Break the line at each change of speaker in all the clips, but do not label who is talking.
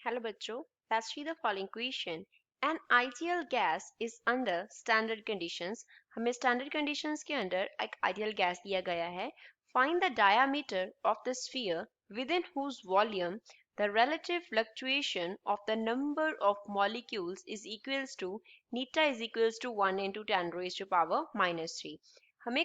Hello बच्चों, let's see the following question. An ideal gas is under standard conditions. हमें standard conditions के अंदर एक ideal gas दिया गया है. Find the diameter of the sphere within whose volume the relative fluctuation of the number of molecules is equals to neta is equals to 1 into 10 raised to power minus 3. हमें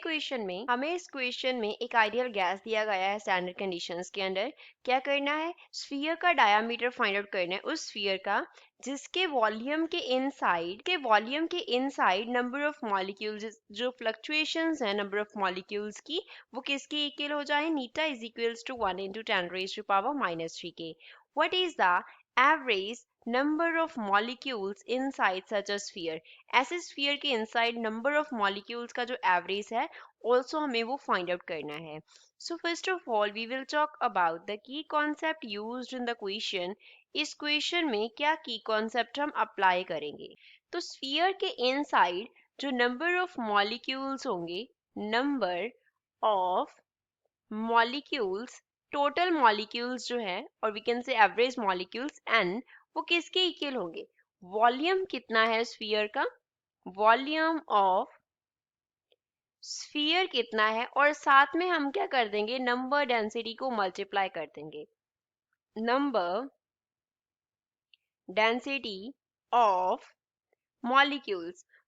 इस question में एक ideal gas दिया गया है standard conditions के अंदर. क्या करना है? स्फीयर का डायामीटर फाइंड आउट करना है, उस स्फीयर का जिसके वॉल्यूम के इनसाइड नंबर ऑफ मॉलिक्यूल्स, जो फ्लक्चुएशंस है नंबर ऑफ मॉलिक्यूल्स की, वो किसके इक्वल हो जाए? नीटा is equals to 1 into 10 raised to power minus 3 के. What is the average number of molecules inside such a sphere? ऐसे स्फीयर के इनसाइड नंबर ऑफ मॉलिक्यूल्स का जो एवरेज है ऑल्सो हमें वो फाइंड आउट करना है. So first of all, we will talk about the key concept used in the question. इस क्वेश्चन में क्या की कॉन्सेप्ट हम अप्लाई करेंगे? तो स्फीयर के इनसाइड जो नंबर ऑफ मॉलिक्यूल्स होंगे, number of molecules, total molecules जो है, और we can say average molecules n, वो किसके इक्वल होंगे? वॉल्यूम कितना है स्फीयर का, वॉल्यूम ऑफ स्फीयर कितना है, और साथ में हम क्या कर देंगे? नंबर डेंसिटी को मल्टीप्लाई कर देंगे. नंबर डेंसिटी ऑफ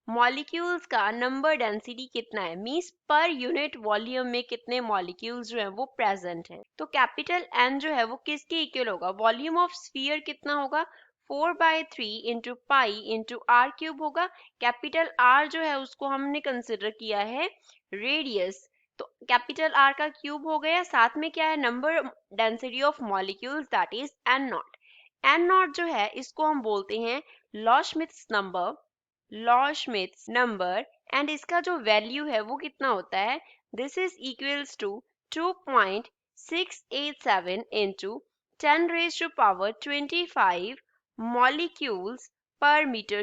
मॉलिक्यूल्स का नंबर डेंसिटी कितना है, मींस पर यूनिट वॉल्यूम में कितने मॉलिक्यूल्स जो है वो प्रेजेंट हैं. तो कैपिटल एन जो है वो किसके इक्वल होगा? वॉल्यूम ऑफ स्फीयर कितना होगा? 4/3 into pi into R cube होगा. कैपिटल आर जो है उसको हमने कंसिडर किया है रेडियस, तो कैपिटल आर का क्यूब हो गया. साथ में क्या है? Number density of molecules, that is n nought. N nought जो है इसको हम बोलते हैं लॉ नंबर एंड इसका जो वैल्यू है वो कितना होता है? This is equals to 2.687 into 10 raised to power 25 molecules पर मीटर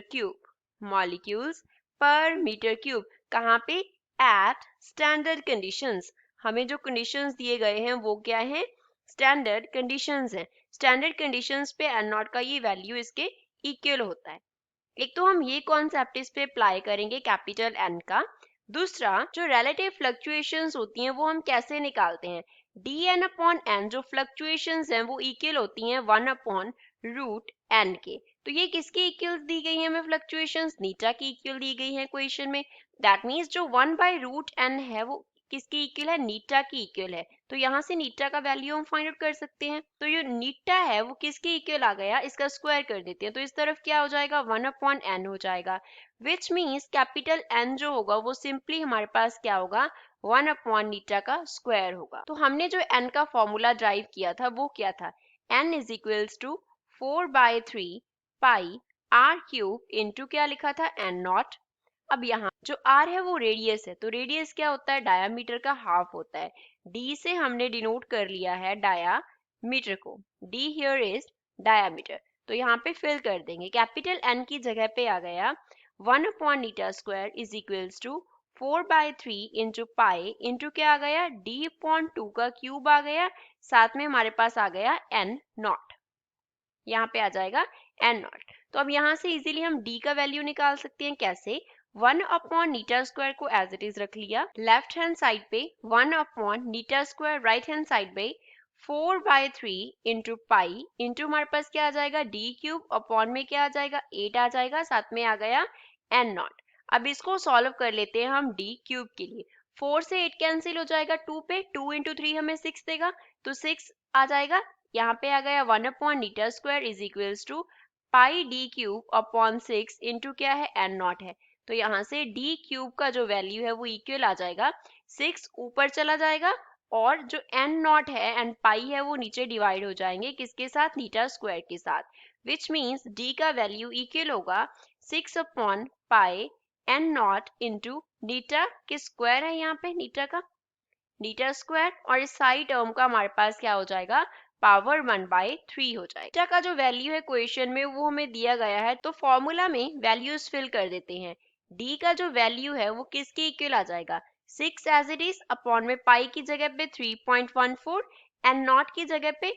क्यूब. कहाँ पे? At standard conditions. हमें जो कंडीशंस दिए गए हैं वो क्या है? स्टैंडर्ड कंडीशंस हैं. स्टैंडर्ड कंडीशंस पे एन नॉट का ये वैल्यू इसके इक्वल होता है. एक तो हम ये कॉन्सेप्ट इस पे अप्लाई करेंगे कैपिटल एन का. दूसरा, जो रिलेटिव फ्लक्चुएशंस होती हैं वो हम कैसे निकालते हैं? डी एन अपॉन एन, जो फ्लक्चुएशंस हैं वो इक्वल होती हैं 1 अपॉन रूट एन के. तो ये किसकी इक्वल दी गई है हमें फ्लक्चुएशंस? नीटा की इक्वल दी गई है क्वेश्चन में. दैट मीन्स जो 1/√n है वो किसकी इक्वल है? नीटा की इक्वल है. तो यहाँ से नीटा का वैल्यू हम फाइंड आउट कर सकते हैं. तो जो नीटा है वो किसके इक्वल आ गया? इसका स्क्वायर कर देते हैं, तो इस तरफ क्या हो जाएगा? 1/n हो जाएगा. विच मीन्स कैपिटल एन जो होगा वो सिंपली हमारे पास क्या होगा? 1/नीटा का स्क्वायर होगा. तो हमने जो n का फॉर्मूला ड्राइव किया था वो क्या था? n is equals to 4/3 pi R cube into क्या लिखा था? n nought. अब यहाँ जो r है वो रेडियस है, तो रेडियस क्या होता है? डायामीटर का हाफ होता है. d से हमने डिनोट कर लिया है डायामीटर को. d here is diameter. तो यहाँ पे फिल कर देंगे. कैपिटल n की जगह पे आ गया 1/नीटा square is equals to 4/3 into pi into क्या आ गया? d/2 का क्यूब आ गया. साथ में हमारे पास आ गया n नॉट. यहाँ पे आ जाएगा n नॉट. तो अब यहाँ से इजीली हम d का वैल्यू निकाल सकते हैं. कैसे? 1/नीटा स्क्वायर को एज इट इज रख लिया. लेफ्ट हैंड साइड पे 1/नीटा स्क्वायर, राइट हैंड साइड पे 4/3 इंटू पाई इंटू हमारे पास क्या आ जाएगा? d क्यूब अपॉन में क्या आ जाएगा? 8 आ जाएगा. साथ में आ गया n नॉट. अब इसको सॉल्व कर लेते हैं हम d क्यूब के लिए. 4 से 8 कैंसिल हो जाएगा 2 पे. 2 इंटू 3 हमें 6 देगा, तो 6 आ जाएगा. यहाँ पे आ गया 1/नीटा square is equals to pi d cube upon 6 into क्या है? n नॉट है. तो यहाँ से d क्यूब का जो वैल्यू है वो इक्वल आ जाएगा 6 ऊपर चला जाएगा, और जो n नॉट है एंड पाई है वो नीचे डिवाइड हो जाएंगे. किसके साथ? नीटा स्क्वायर के साथ. विच मीन्स d का वैल्यू इक्वल होगा 6/पाई n नॉट इंटू नीटा के स्क्वायर है यहाँ पे नीटा का, नीटा स्क्वायर, और इस सारी टर्म का हमारे पास क्या हो जाएगा? पावर 1/3 हो जाएगा. नीटा का जो वैल्यू है क्वेश्चन में वो हमें दिया गया है, तो फॉर्मूला में वैल्यूज फिल कर देते हैं. d का जो वैल्यू है वो किसके इक्वल आ जाएगा? 6 एज इट इज अपॉन में पाई की जगह पे 3.14 एंड नॉट की जगह पे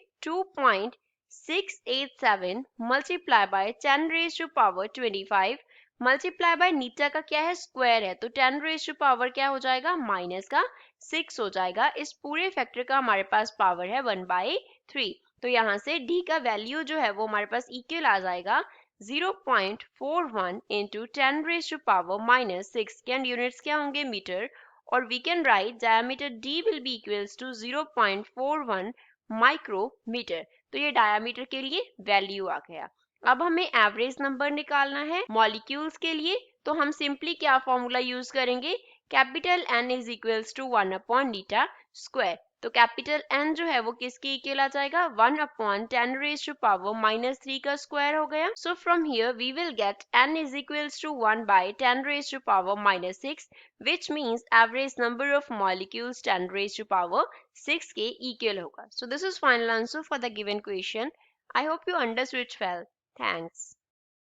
687 multiply by 10 raise to power 25 multiply by नीचा का क्या है, स्क्वायर है, तो 10 रेज टू पावर क्या हो जाएगा, माइनस का 6 हो जाएगा। इस पूरे फैक्टर का हमारे पास पावर है 1/3। तो यहाँ से d का वैल्यू जो है वो हमारे पास इक्वल आ जाएगा 0.41 इंटू 10 रेज टू पावर -6 के यूनिट्स क्या होंगे, मीटर, और we can write diameter d will be equals to 0.41 micrometre. तो ये डायमीटर के लिए वैल्यू आ गया। अब हमें एवरेज नंबर निकालना है मॉलिक्यूल्स के लिए, तो हम सिंपली क्या फॉर्मूला यूज करेंगे, capital N is equals to 1/नीटा स्क्वायर। तो कैपिटल N जो है वो किसके इक्वल आ जाएगा, 1/10 रेज टू पावर -3 का स्क्वायर हो गया। So from here we will get N is equals to 1/10 raise to power -6 which means average number of molecules 10 raised to power 6 के equal होगा. So this is final answer for the given question. I hope you understood it well. Thanks.